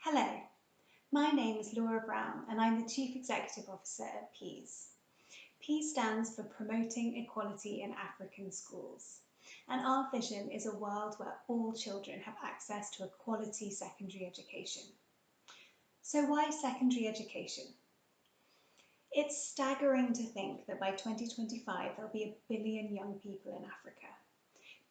Hello, my name is Laura Brown and I'm the Chief Executive Officer at PEAS. PEAS stands for Promoting Equality in African Schools, and our vision is a world where all children have access to a quality secondary education. So why secondary education? It's staggering to think that by 2025 there'll be 1 billion young people in Africa.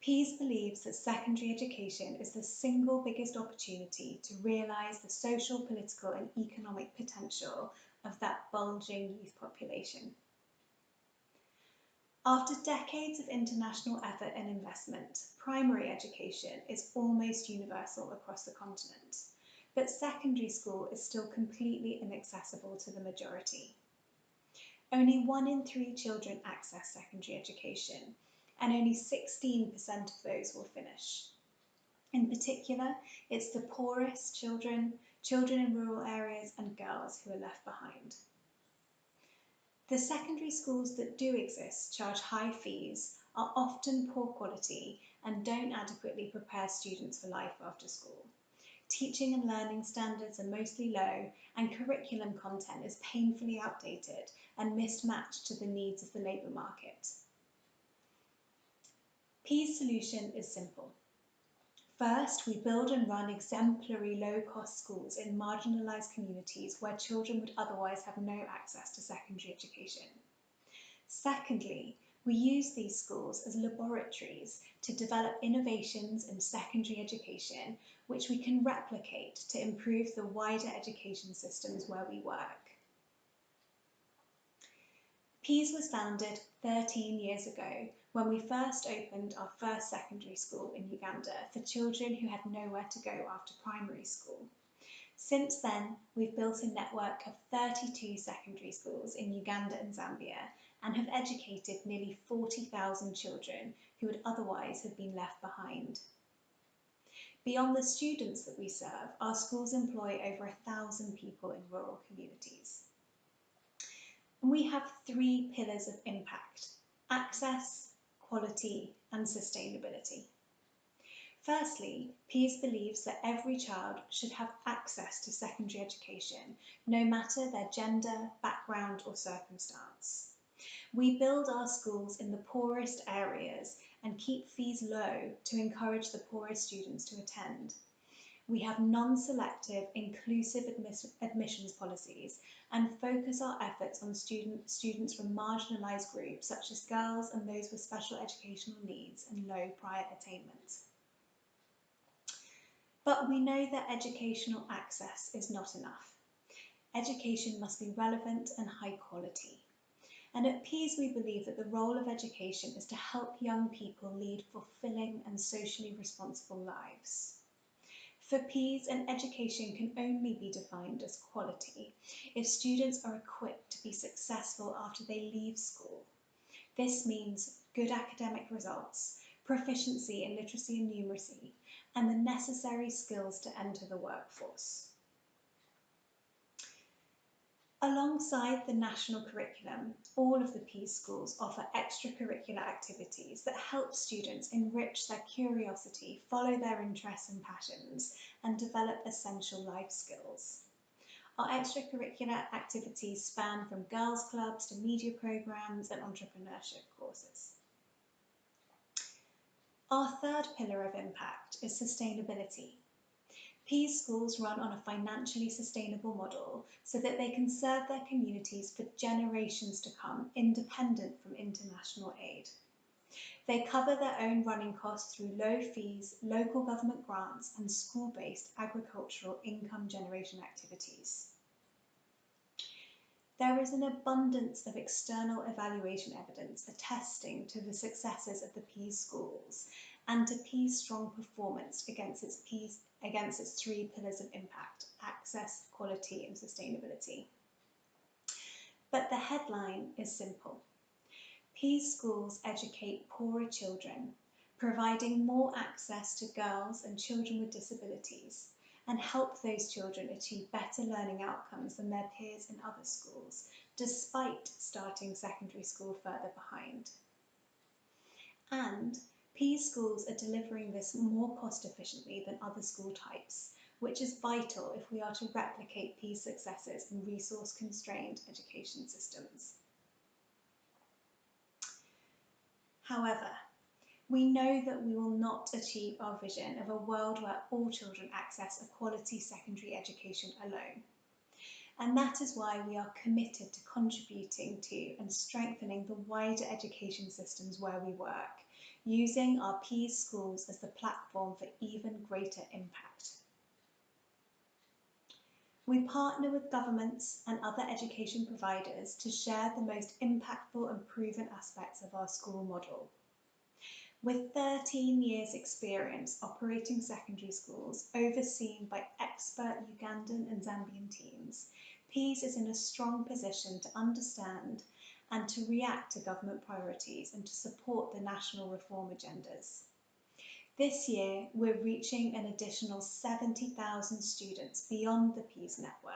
PEAS believes that secondary education is the single biggest opportunity to realise the social, political and economic potential of that bulging youth population. After decades of international effort and investment, primary education is almost universal across the continent, but secondary school is still completely inaccessible to the majority. Only 1 in 3 children access secondary education, and only 16% of those will finish. In particular, it's the poorest children, children in rural areas and girls who are left behind. The secondary schools that do exist charge high fees, are often poor quality and don't adequately prepare students for life after school. Teaching and learning standards are mostly low and curriculum content is painfully outdated and mismatched to the needs of the labour market. PEAS' solution is simple. First, we build and run exemplary low-cost schools in marginalised communities where children would otherwise have no access to secondary education. Secondly, we use these schools as laboratories to develop innovations in secondary education which we can replicate to improve the wider education systems where we work. PEAS was founded 13 years ago when we first opened our first secondary school in Uganda for children who had nowhere to go after primary school. Since then, we've built a network of 32 secondary schools in Uganda and Zambia and have educated nearly 40,000 children who would otherwise have been left behind. Beyond the students that we serve, our schools employ over 1,000 people in rural communities. And we have 3 pillars of impact: access, quality and sustainability. Firstly, PEAS believes that every child should have access to secondary education, no matter their gender, background or circumstance. We build our schools in the poorest areas and keep fees low to encourage the poorest students to attend. We have non-selective, inclusive admissions policies and focus our efforts on students from marginalised groups such as girls and those with special educational needs and low prior attainment. But we know that educational access is not enough. Education must be relevant and high quality. And at PEAS we believe that the role of education is to help young people lead fulfilling and socially responsible lives. For PEAS, an education can only be defined as quality if students are equipped to be successful after they leave school. This means good academic results, proficiency in literacy and numeracy, and the necessary skills to enter the workforce. Alongside the national curriculum, all of the PEAS schools offer extracurricular activities that help students enrich their curiosity, follow their interests and passions, and develop essential life skills. Our extracurricular activities span from girls' clubs to media programs and entrepreneurship courses. Our third pillar of impact is sustainability. PEAS schools run on a financially sustainable model so that they can serve their communities for generations to come, independent from international aid. They cover their own running costs through low fees, local government grants, and school-based agricultural income generation activities. There is an abundance of external evaluation evidence attesting to the successes of the PEAS schools and to PEAS' strong performance against its 3 pillars of impact: access, quality and sustainability. But the headline is simple. PEAS schools educate poorer children, providing more access to girls and children with disabilities, and help those children achieve better learning outcomes than their peers in other schools, despite starting secondary school further behind. And PEAS schools are delivering this more cost efficiently than other school types, which is vital if we are to replicate Pea's successes in resource-constrained education systems. However, we know that we will not achieve our vision of a world where all children access a quality secondary education alone. And that is why we are committed to contributing to and strengthening the wider education systems where we work, using our Peas schools as the platform for even greater impact. We partner with governments and other education providers to share the most impactful and proven aspects of our school model. With 13 years' experience operating secondary schools overseen by expert Ugandan and Zambian teams, Peas is in a strong position to understand and to react to government priorities and to support the national reform agendas. This year, we're reaching an additional 70,000 students beyond the Peas network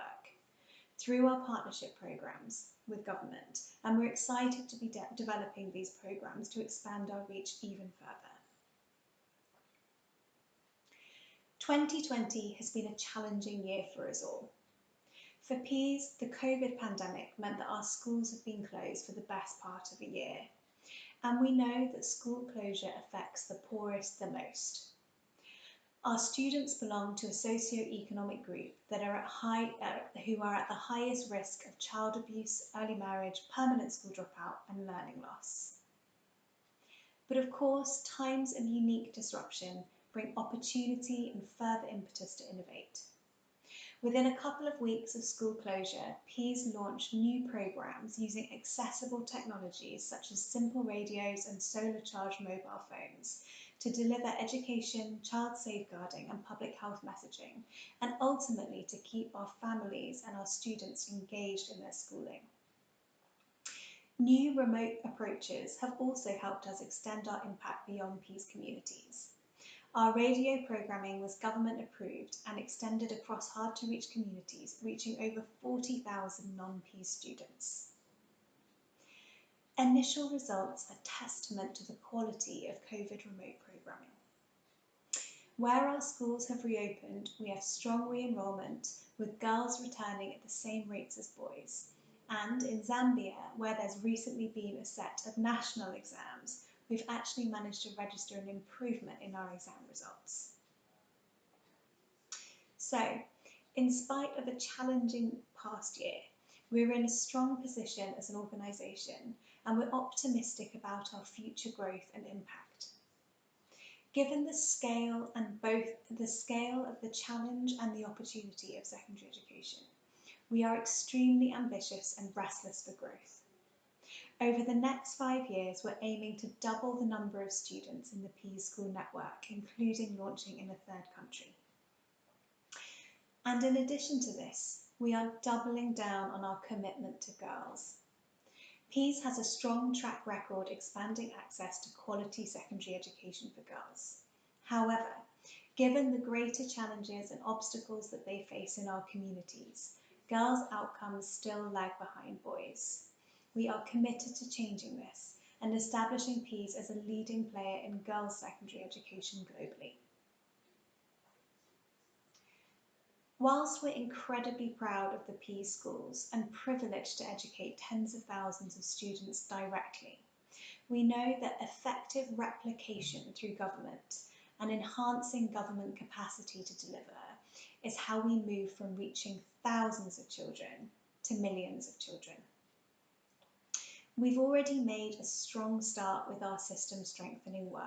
through our partnership programmes with government, and we're excited to be developing these programmes to expand our reach even further. 2020 has been a challenging year for us all. For Peas, the COVID pandemic meant that our schools have been closed for the best part of a year, and we know that school closure affects the poorest the most. Our students belong to a socio-economic group that are who are at the highest risk of child abuse, early marriage, permanent school dropout and learning loss. But of course, times of unique disruption bring opportunity and further impetus to innovate. Within a couple of weeks of school closure, Peas launched new programmes using accessible technologies such as simple radios and solar charged mobile phones to deliver education, child safeguarding and public health messaging, and ultimately to keep our families and our students engaged in their schooling. New remote approaches have also helped us extend our impact beyond Peas communities. Our radio programming was government approved and extended across hard to reach communities, reaching over 40,000 non-Peas students. Initial results are testament to the quality of COVID remote programming. Where our schools have reopened, we have strong re-enrolment, with girls returning at the same rates as boys. And in Zambia, where there's recently been a set of national exams, we've actually managed to register an improvement in our exam results. So, in spite of a challenging past year, we're in a strong position as an organisation, and we're optimistic about our future growth and impact. Given the scale of the challenge and the opportunity of secondary education, we are extremely ambitious and restless for growth. Over the next 5 years, we're aiming to double the number of students in the Peas School network, including launching in a third country. And in addition to this, we are doubling down on our commitment to girls. Peas has a strong track record expanding access to quality secondary education for girls. However, given the greater challenges and obstacles that they face in our communities, girls' outcomes still lag behind boys. We are committed to changing this and establishing Peas as a leading player in girls' secondary education globally. Whilst we're incredibly proud of the Peas schools and privileged to educate tens of thousands of students directly, we know that effective replication through government and enhancing government capacity to deliver is how we move from reaching thousands of children to millions of children. We've already made a strong start with our system strengthening work,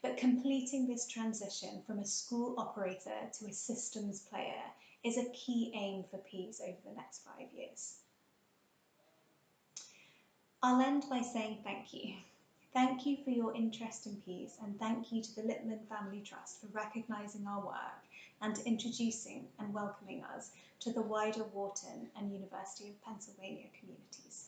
but completing this transition from a school operator to a systems player is a key aim for Peas over the next 5 years. I'll end by saying thank you. Thank you for your interest in Peas, and thank you to the Lipman Family Trust for recognising our work and introducing and welcoming us to the wider Wharton and University of Pennsylvania communities.